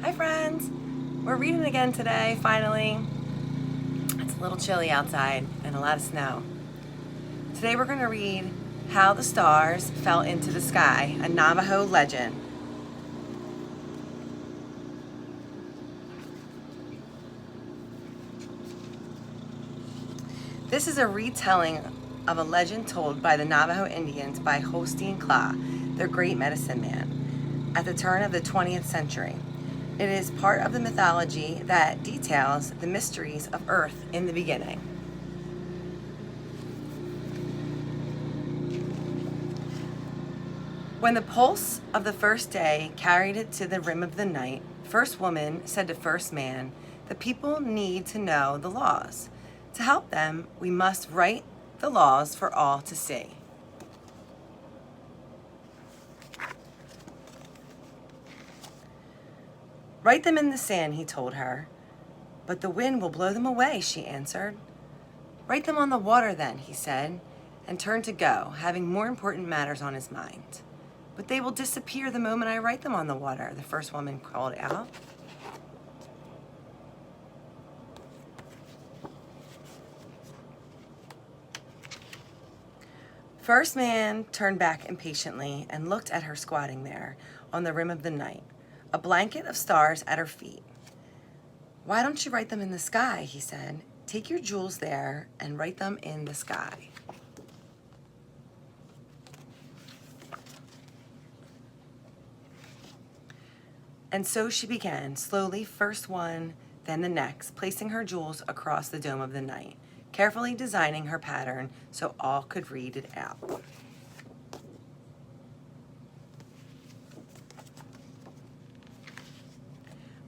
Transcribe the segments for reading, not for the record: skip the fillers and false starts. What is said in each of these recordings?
Hi friends! We're reading again today, finally. It's a little chilly outside and a lot of snow. Today we're going to read How the Stars Fell into the Sky, a Navajo legend. This is a retelling of a legend told by the Navajo Indians by Holstein Kla, their great medicine man, at the turn of the 20th century. It is part of the mythology that details the mysteries of Earth in the beginning. When the pulse of the first day carried it to the rim of the night, first woman said to first man, "The people need to know the laws. To help them, we must write the laws for all to see." "Write them in the sand," he told her. "But the wind will blow them away," she answered. "Write them on the water then," he said, and turned to go, having more important matters on his mind. "But they will disappear the moment I write them on the water," the first woman called out. First man turned back impatiently and looked at her squatting there on the rim of the night, a blanket of stars at her feet. "Why don't you write them in the sky?" he said. "Take your jewels there and write them in the sky." And so she began, slowly, first one, then the next, placing her jewels across the dome of the night, carefully designing her pattern so all could read it out.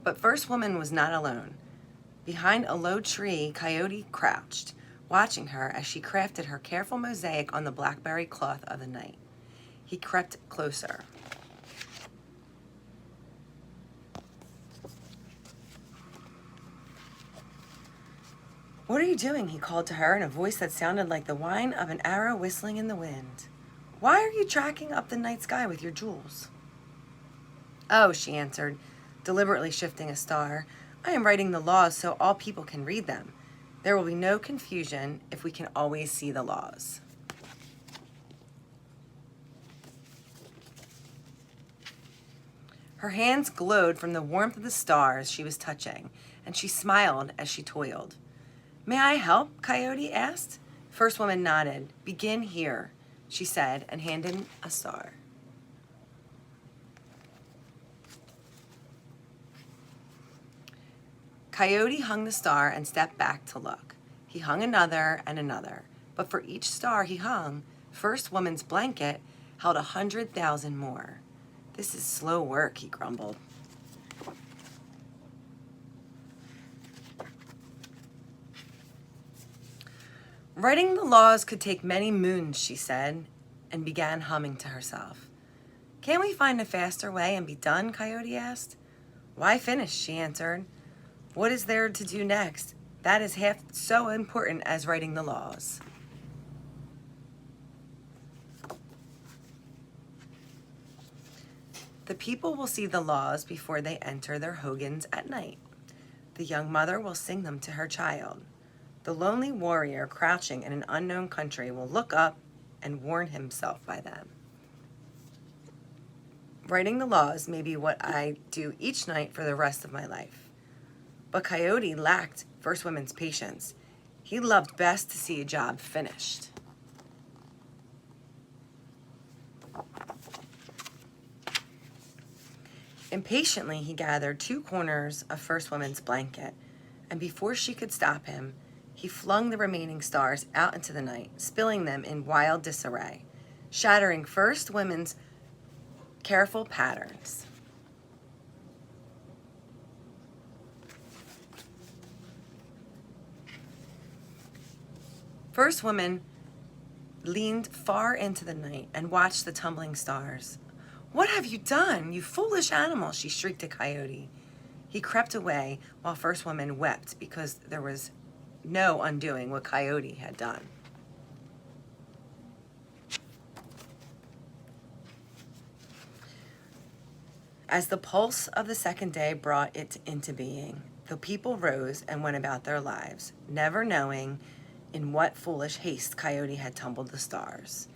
But First Woman was not alone. Behind a low tree, Coyote crouched, watching her as she crafted her careful mosaic on the blackberry cloth of the night. He crept closer. "What are you doing?" he called to her in a voice that sounded like the whine of an arrow whistling in the wind. "Why are you tracking up the night sky with your jewels?" "Oh," she answered, deliberately shifting a star, "I am writing the laws so all people can read them. There will be no confusion if we can always see the laws." Her hands glowed from the warmth of the stars she was touching, and she smiled as she toiled. "May I help?" Coyote asked. First Woman nodded. "Begin here," she said, and handed a star. Coyote hung the star and stepped back to look. He hung another and another, but for each star he hung, First Woman's blanket held 100,000 more. "This is slow work," he grumbled. "Writing the laws could take many moons," she said, and began humming to herself. "Can't we find a faster way and be done?" Coyote asked. "Why finish?" she answered. "What is there to do next? That is half so important as writing the laws." "The people will see the laws before they enter their hogans at night. The young mother will sing them to her child. The lonely warrior crouching in an unknown country will look up and warn himself by them. Writing the laws may be what I do each night for the rest of my life." But Coyote lacked First Woman's patience. He loved best to see a job finished. Impatiently, he gathered 2 corners of First Woman's blanket, and before she could stop him, he flung the remaining stars out into the night, spilling them in wild disarray, shattering First Woman's careful patterns. First Woman leaned far into the night and watched the tumbling stars. "What have you done, you foolish animal?" she shrieked at Coyote. He crept away while First Woman wept because there was no undoing what Coyote had done. As the pulse of the second day brought it into being, the people rose and went about their lives, never knowing in what foolish haste Coyote had tumbled the stars,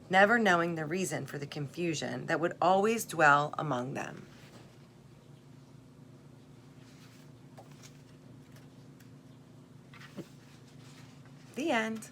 never knowing the reason for the confusion that would always dwell among them. The end.